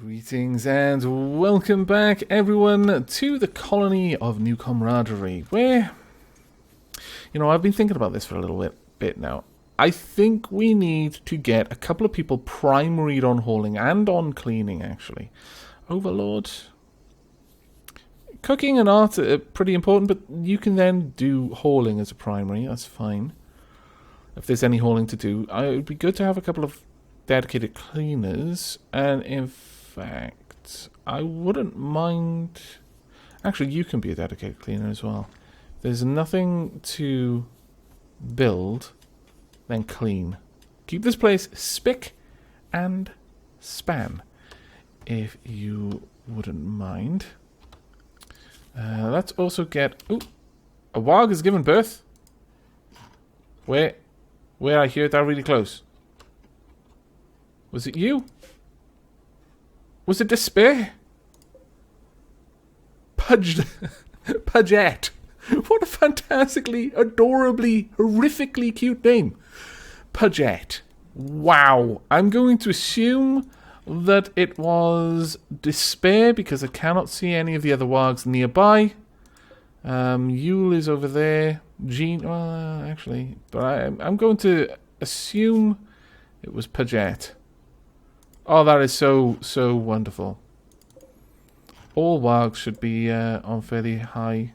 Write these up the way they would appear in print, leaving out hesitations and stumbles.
Greetings and welcome back, everyone, to the colony of New Camaraderie, where, I've been thinking about this for a little bit now. I think we need to get a couple of people primaried on hauling and on cleaning, actually. Overlord. Cooking and art are pretty important, but you can then do hauling as a primary, that's fine. If there's any hauling to do, it would be good to have a couple of dedicated cleaners, and in fact, I wouldn't mind... Actually, you can be a dedicated cleaner as well. There's nothing to build, then clean. Keep this place spick and span, if you wouldn't mind. Let's also get... Ooh, a warg has given birth. Where I hear that really close. Was it you? Was it Despair? Pudgette. What a fantastically, adorably, horrifically cute name. Pudgette. Wow. I'm going to assume that it was Despair because I cannot see any of the other wargs nearby. Yule is over there. Jean, actually, but I'm going to assume it was Pudgette. Oh, that is so wonderful. All wargs should be on fairly high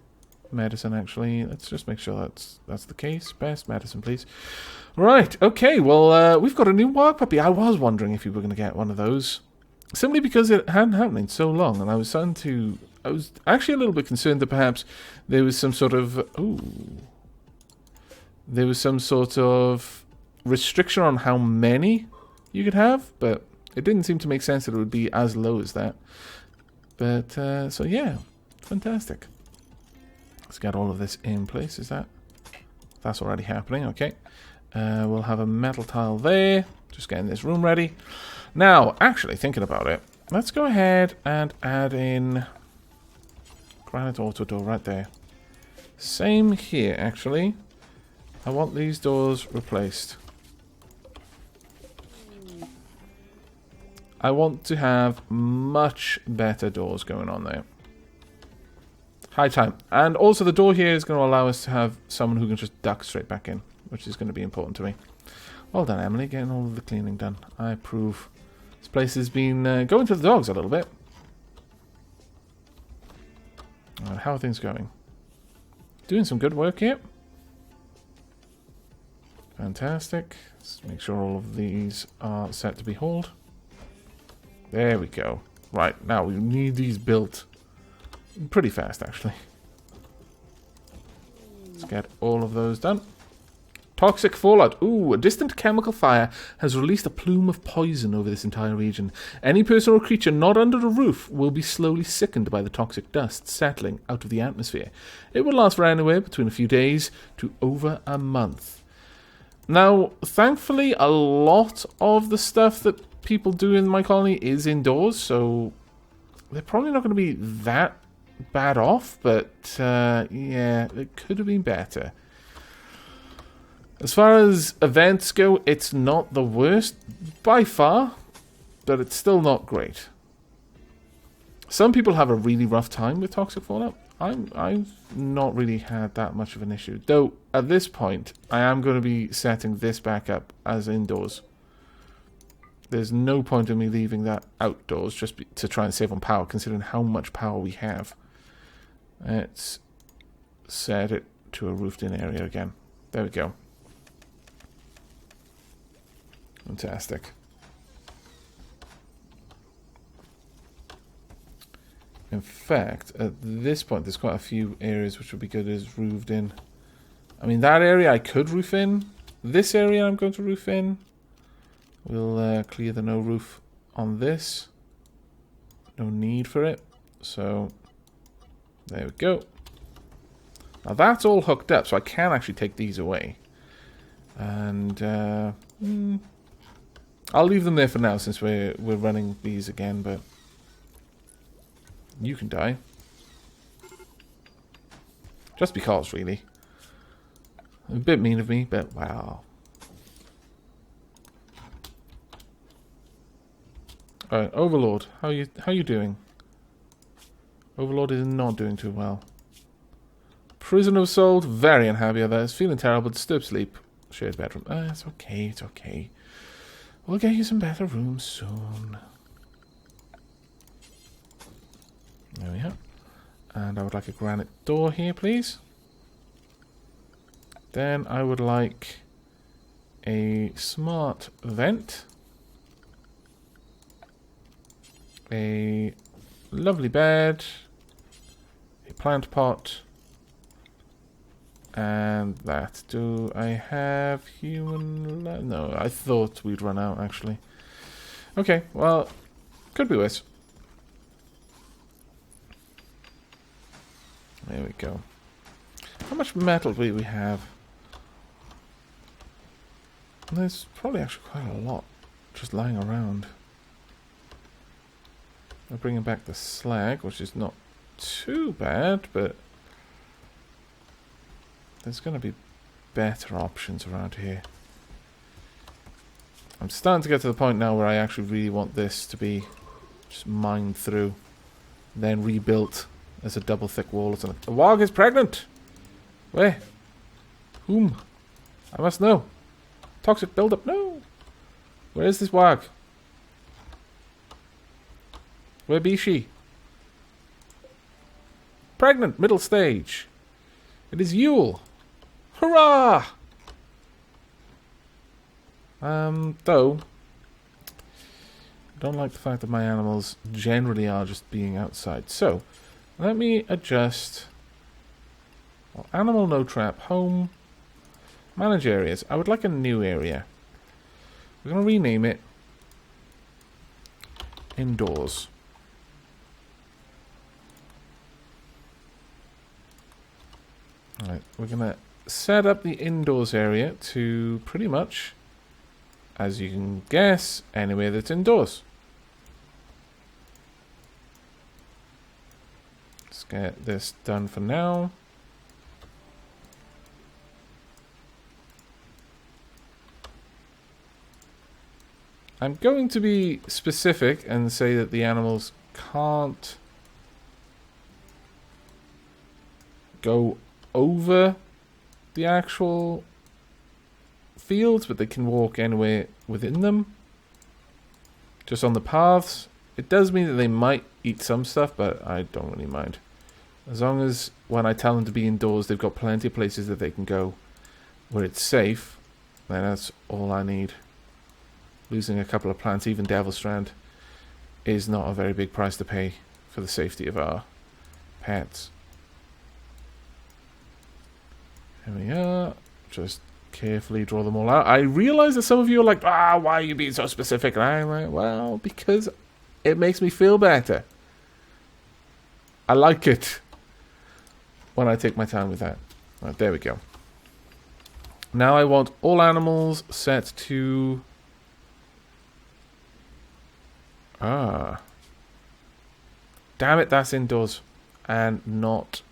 medicine, actually. Let's just make sure that's the case. Best medicine, please. Right, okay, well, we've got a new warg puppy. I was wondering if you were going to get one of those. Simply because it hadn't happened in so long, and I was actually a little bit concerned that perhaps there was some sort of... There was some sort of restriction on how many you could have, but it didn't seem to make sense that it would be as low as that. But, so yeah, fantastic. Let's get all of this in place. That's already happening, okay. We'll have a metal tile there. Just getting this room ready. Now, actually, thinking about it, let's go ahead and add in granite auto door right there. Same here, actually. I want these doors replaced. I want to have much better doors going on there. High time. And also the door here is going to allow us to have someone who can just duck straight back in, which is going to be important to me. Well done, Emily, getting all of the cleaning done. I approve. This place has been going to the dogs a little bit. How are things going? Doing some good work here. Fantastic. Let's make sure all of these are set to be hauled. There we go. Right, now we need these built pretty fast, actually. Let's get all of those done. Toxic fallout. Ooh, a distant chemical fire has released a plume of poison over this entire region. Any person or creature not under the roof will be slowly sickened by the toxic dust settling out of the atmosphere. It will last for anywhere between a few days to over a month. Now, thankfully, a lot of the stuff that people do in my colony is indoors, so they're probably not going to be that bad off, but yeah, it could have been better. As far as events go, it's not the worst by far, but it's still not great. Some people have a really rough time with toxic fallout. I've not really had that much of an issue, though at this point I am going to be setting this back up as indoors. There's no point in me leaving that outdoors just to try and save on power, considering how much power we have. Let's set it to a roofed-in area again. There we go. Fantastic. In fact, at this point, there's quite a few areas which would be good as roofed in. I mean, that area I could roof in. This area I'm going to roof in. We'll clear the no roof on this. No need for it. So, there we go. Now that's all hooked up, so I can actually take these away. And I'll leave them there for now since we're running these again, but you can die. Just because, really. A bit mean of me, but wow. Alright, Overlord, how you doing? Overlord is not doing too well. Prisoner of Soul, very unhappy with that. Feeling terrible, disturbed sleep. Shared bedroom. It's okay, it's okay. We'll get you some better rooms soon. There we are. And I would like a granite door here, please. Then I would like a smart vent. A lovely bed. A plant pot. And that. Do I have human... No, I thought we'd run out, actually. Okay, well, could be worse. There we go. How much metal do we have? There's probably actually quite a lot just lying around. We're bringing back the slag, which is not too bad, but there's going to be better options around here. I'm starting to get to the point now where I actually really want this to be just mined through, then rebuilt as a double thick wall. The warg is pregnant! Where? Whom? I must know. Toxic buildup? No! Where is this warg? Where be she? Pregnant, middle stage. It is Yule. Hurrah! Though, I don't like the fact that my animals generally are just being outside. So, let me adjust. Well, animal no trap, home, manage areas. I would like a new area. We're going to rename it Indoors. Alright, we're going to set up the indoors area to pretty much, as you can guess, anywhere that's indoors. Let's get this done for now. I'm going to be specific and say that the animals can't go over the actual fields, but they can walk anywhere within them. Just on the paths. It does mean that they might eat some stuff, but I don't really mind. As long as when I tell them to be indoors, they've got plenty of places that they can go where it's safe, then that's all I need. Losing a couple of plants, even Devil Strand, is not a very big price to pay for the safety of our pets. Here we are. Just carefully draw them all out. I realize that some of you are like, why are you being so specific? And I'm like, well, because it makes me feel better. I like it when I take my time with that. Right, there we go. Now I want all animals set to... Damn it, that's indoors and not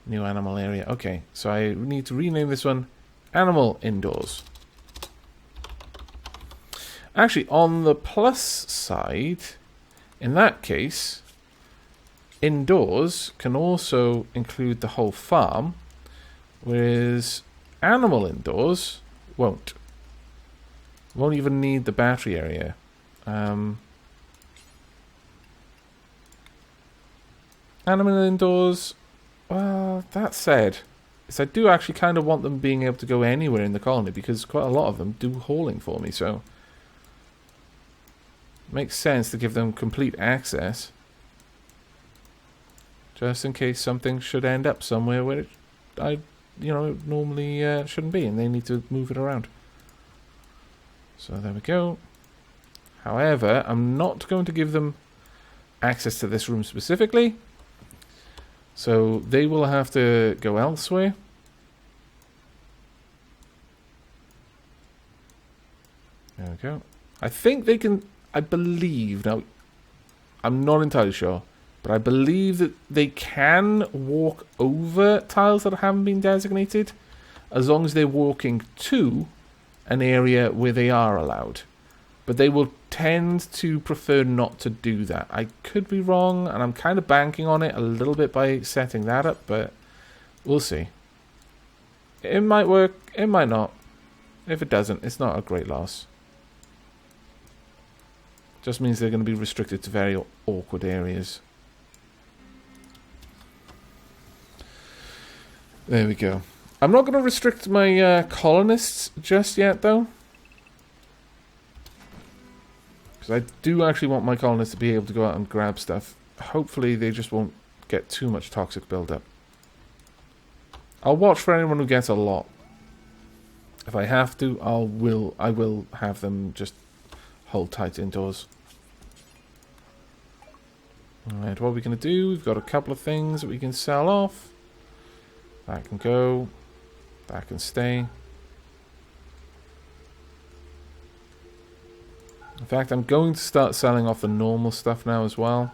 new animal area. Okay, so I need to rename this one Animal Indoors. Actually, on the plus side, in that case, indoors can also include the whole farm, whereas animal indoors won't. Won't even need the battery area. Animal indoors, well, that said, is I do actually kind of want them being able to go anywhere in the colony, because quite a lot of them do hauling for me, so it makes sense to give them complete access, just in case something should end up somewhere where it, normally shouldn't be, and they need to move it around. So there we go. However, I'm not going to give them access to this room specifically. So they will have to go elsewhere. There we go. I think they can, I believe, now I'm not entirely sure, but I believe that they can walk over tiles that haven't been designated, as long as they're walking to an area where they are allowed. But they will tend to prefer not to do that. I could be wrong, and I'm kind of banking on it a little bit by setting that up, but we'll see. It might work, it might not. If it doesn't, it's not a great loss. Just means they're going to be restricted to very awkward areas. There we go. I'm not going to restrict my colonists just yet, though. Because I do actually want my colonists to be able to go out and grab stuff. Hopefully they just won't get too much toxic buildup. I'll watch for anyone who gets a lot. If I have to, I will have them just hold tight indoors. Alright, what are we going to do? We've got a couple of things that we can sell off. That can go. That can stay. In fact, I'm going to start selling off the normal stuff now as well.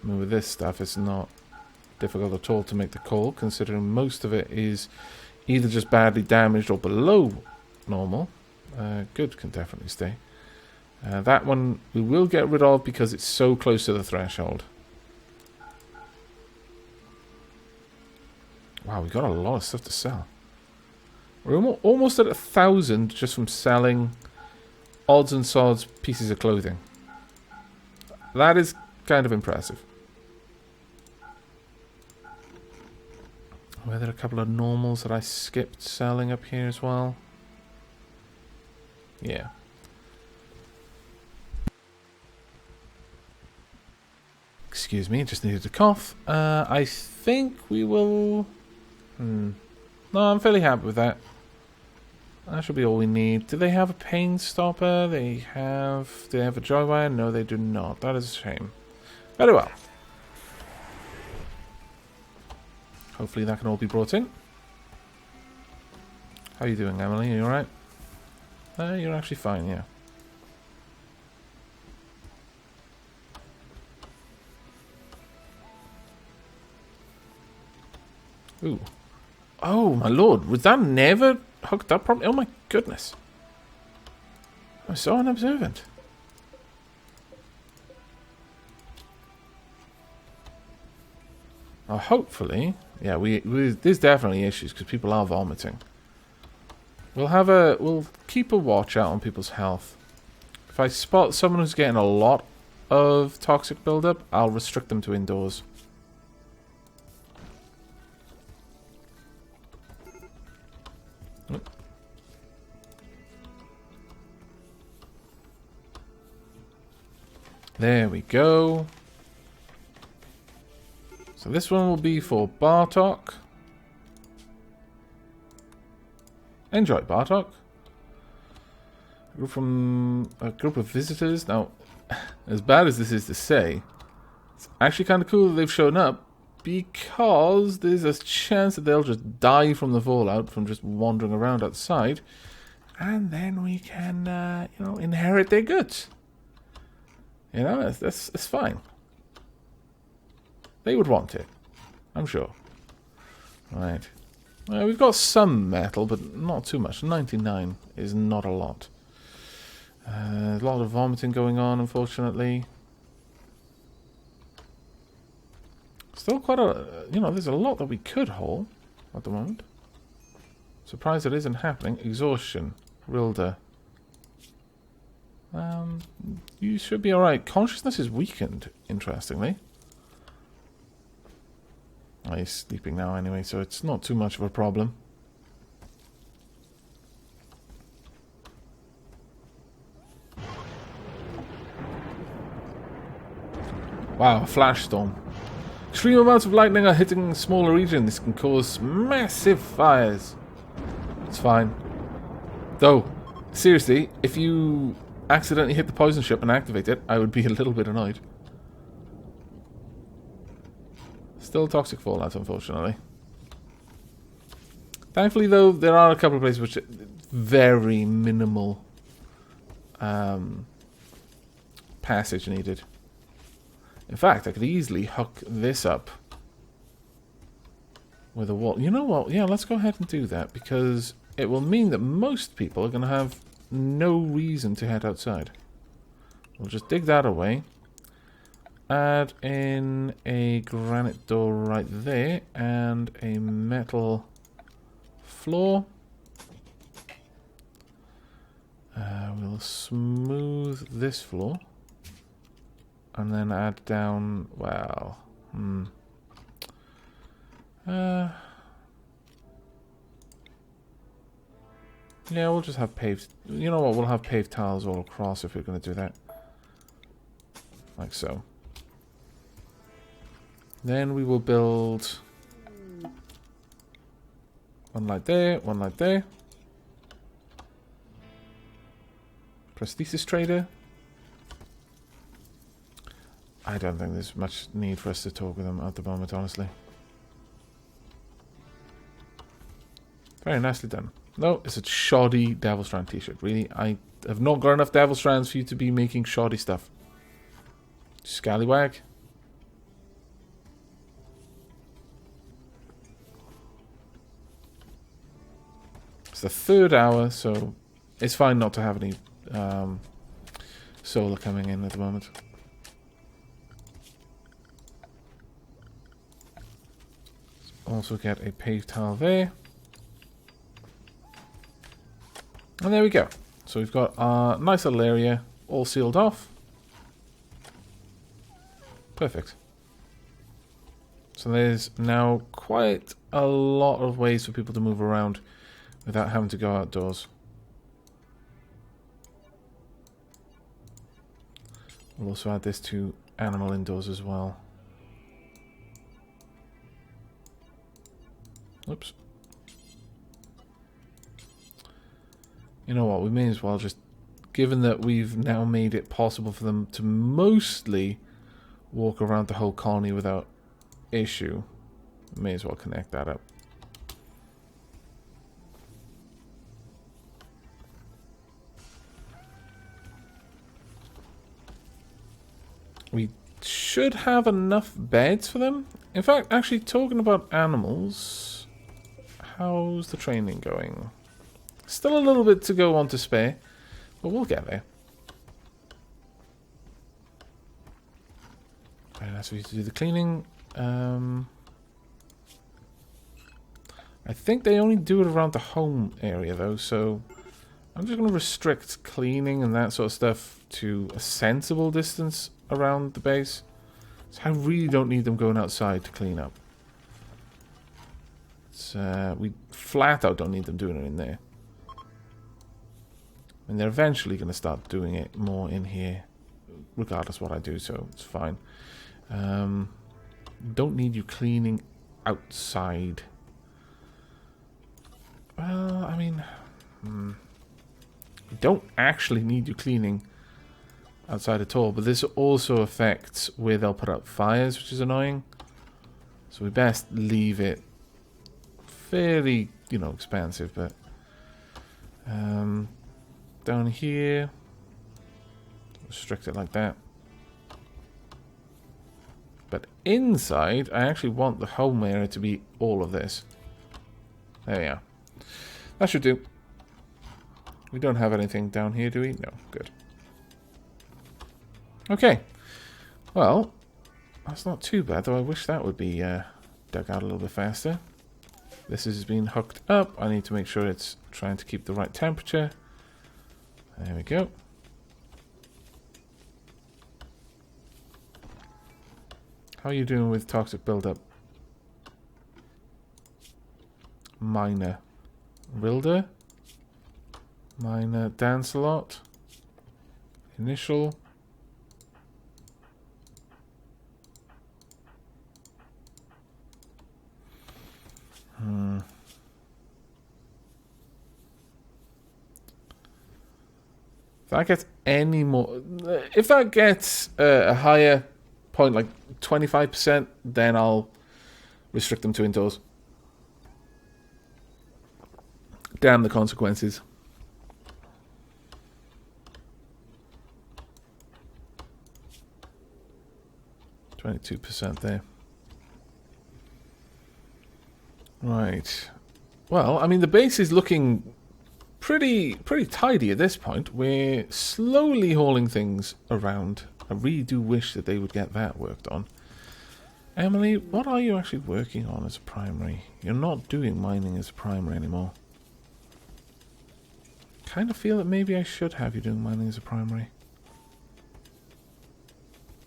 I mean, with this stuff, it's not difficult at all to make the call, considering most of it is either just badly damaged or below normal. Good can definitely stay. That one we will get rid of because it's so close to the threshold. Wow, we got a lot of stuff to sell. We're almost at 1,000 just from selling odds and sods pieces of clothing. That is kind of impressive. Were there a couple of normals that I skipped selling up here as well? Yeah. Excuse me, just needed a cough. I think we will... No, I'm fairly happy with that. That should be all we need. Do they have a pain stopper? Do they have a joy wire? No, they do not. That is a shame. Very well. Hopefully that can all be brought in. How are you doing, Emily? Are you alright? You're actually fine, yeah. Ooh. Oh, my lord. Was that never hooked up properly? Oh, my goodness. I'm so unobservant. Oh, hopefully. Yeah, there's definitely issues because people are vomiting. We'll keep a watch out on people's health. If I spot someone who's getting a lot of toxic buildup, I'll restrict them to indoors. There we go. So this one will be for Bartok. Enjoy, Bartok. A group of visitors. Now, as bad as this is to say, it's actually kind of cool that they've shown up because there's a chance that they'll just die from the fallout from just wandering around outside, and then we can, inherit their goods. You know, that's fine. They would want it, I'm sure. Right. Well, we've got some metal, but not too much. 99 is not a lot. A lot of vomiting going on, unfortunately. Still quite a... there's a lot that we could haul at the moment. Surprised it isn't happening. Exhaustion. Rilda. You should be alright. Consciousness is weakened, interestingly. Oh, he's sleeping now anyway, so it's not too much of a problem. Wow, a flash storm. Extreme amounts of lightning are hitting smaller regions. This can cause massive fires. It's fine. Though, seriously, if you accidentally hit the poison ship and activate it, I would be a little bit annoyed. Still toxic fallout, unfortunately. Thankfully, though, there are a couple of places which are very minimal passage needed. In fact, I could easily hook this up with a wall. You know what? Yeah, let's go ahead and do that, because it will mean that most people are going to have no reason to head outside. We'll just dig that away. Add in a granite door right there and a metal floor. We'll smooth this floor and then add down, well, yeah, we'll just have paved, you know what, we'll have paved tiles all across if we're going to do that. Like so. Then we will build one like there, one like there. Prosthesis trader. I don't think there's much need for us to talk with them at the moment, honestly. Very nicely done. No, it's a shoddy Devil Strand t-shirt. Really, I have not got enough Devil Strands for you to be making shoddy stuff. Scallywag. It's the 3rd hour, so it's fine not to have any solar coming in at the moment. Also get a paved tile there. And there we go. So we've got our nice little area all sealed off. Perfect. So there's now quite a lot of ways for people to move around without having to go outdoors. We'll also add this to animal indoors as well. Oops. You know what, we may as well just, given that we've now made it possible for them to mostly walk around the whole colony without issue, we may as well connect that up. We should have enough beds for them. In fact, actually, talking about animals, how's the training going? Still a little bit to go on to spare, but we'll get there. Very nice for you to do the cleaning. I think they only do it around the home area, though, so I'm just going to restrict cleaning and that sort of stuff to a sensible distance around the base. So I really don't need them going outside to clean up. We flat out don't need them doing it in there. And they're eventually going to start doing it more in here, regardless of what I do, so it's fine. Don't need you cleaning outside. Well, I mean, don't actually need you cleaning outside at all, but this also affects where they'll put out fires, which is annoying. So we best leave it fairly, you know, expansive, but down here, restrict it like that. But inside, I actually want the home area to be all of this. There we are. That should do. We don't have anything down here, do we? No, good. Okay. Well, that's not too bad, though I wish that would be dug out a little bit faster. This has been hooked up. I need to make sure it's trying to keep the right temperature. There we go. How are you doing with toxic buildup? Minor. Rilder. Minor. Dance a lot. Initial. If that gets any more, if that gets a higher point, like 25%, then I'll restrict them to indoors. Damn the consequences. %, there. Right. Well, I mean, the base is looking pretty tidy at this point. We're slowly hauling things around. I really do wish that they would get that worked on. Emily, what are you actually working on as a primary? You're not doing mining as a primary anymore. Kind of feel that maybe I should have you doing mining as a primary.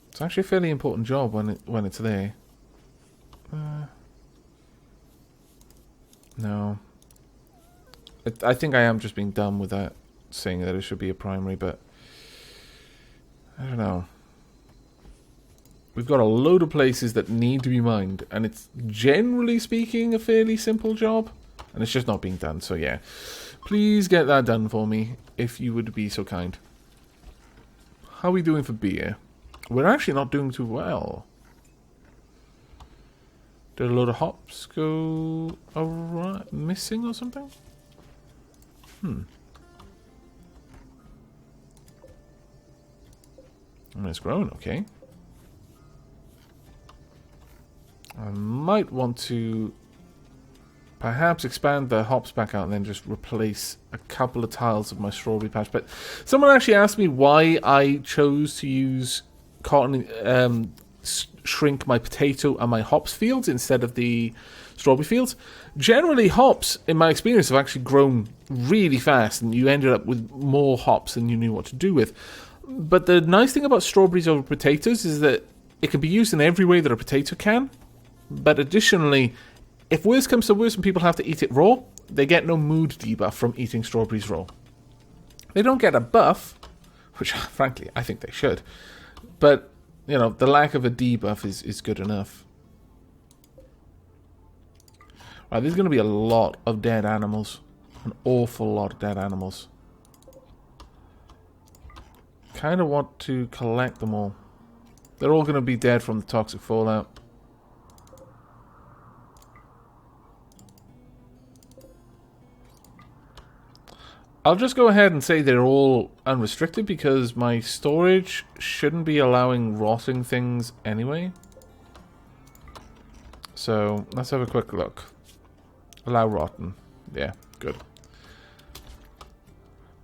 It's actually a fairly important job when it's there. No. I think I am just being dumb with that, saying that it should be a primary, but I don't know. We've got a load of places that need to be mined, and it's generally speaking a fairly simple job, and it's just not being done. So yeah, please get that done for me if you would be so kind. How are we doing for beer? We're actually not doing too well. Did a load of hops go missing or something? And it's grown, okay. I might want to perhaps expand the hops back out and then just replace a couple of tiles of my strawberry patch. But someone actually asked me why I chose to use cotton, shrink my potato and my hops fields instead of the strawberry fields. Generally, hops, in my experience, have actually grown really fast, and you ended up with more hops than you knew what to do with. But the nice thing about strawberries over potatoes is that it can be used in every way that a potato can. But additionally, if worse comes to worse and people have to eat it raw, they get no mood debuff from eating strawberries raw. They don't get a buff, which frankly I think they should. But, you know, the lack of a debuff is good enough. Right, there's going to be a lot of dead animals. An awful lot of dead animals. Kind of want to collect them all. They're all going to be dead from the toxic fallout. I'll just go ahead and say they're all unrestricted because my storage shouldn't be allowing rotting things anyway. So let's have a quick look. Allow rotten. Yeah, good.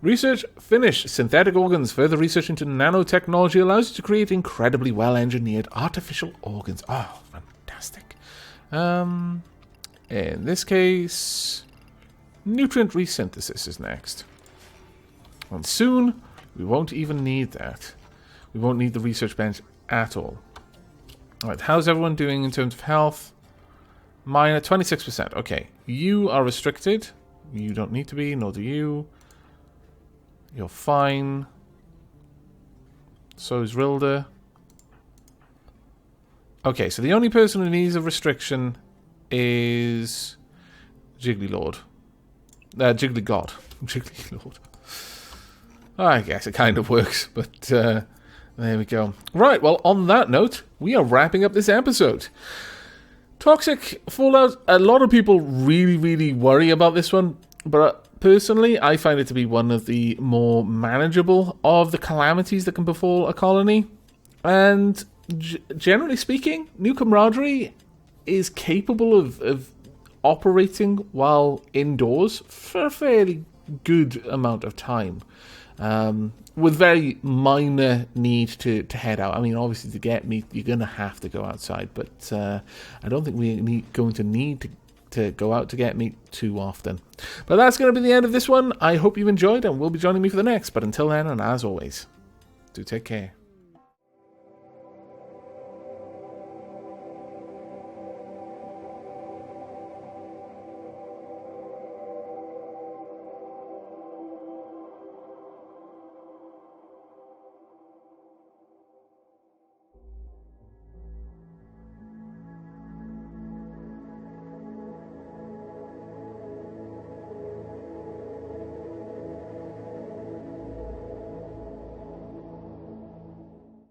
Research finished. Synthetic organs. Further research into nanotechnology allows you to create incredibly well-engineered artificial organs. Oh, fantastic. In this case, nutrient resynthesis is next. And soon, we won't even need that. We won't need the research bench at all. Alright, how's everyone doing in terms of health? Mine at 26%. Okay, you are restricted. You don't need to be, nor do you. You're fine. So is Rilda. Okay, so the only person who needs a restriction is Jiggly Lord. Jiggly God. Jiggly Lord. I guess it kind of works, but there we go. Right, well, on that note, we are wrapping up this episode. Toxic Fallout, a lot of people really worry about this one, but personally, I find it to be one of the more manageable of the calamities that can befall a colony. And generally speaking, New Camaraderie is capable of operating while indoors for a fairly good amount of time. With very minor need to head out. I mean, obviously to get meat, you're going to have to go outside, but I don't think we're going to need to go out to get meat too often. But that's going to be the end of this one. I hope you've enjoyed and will be joining me for the next. But until then, and as always, do take care.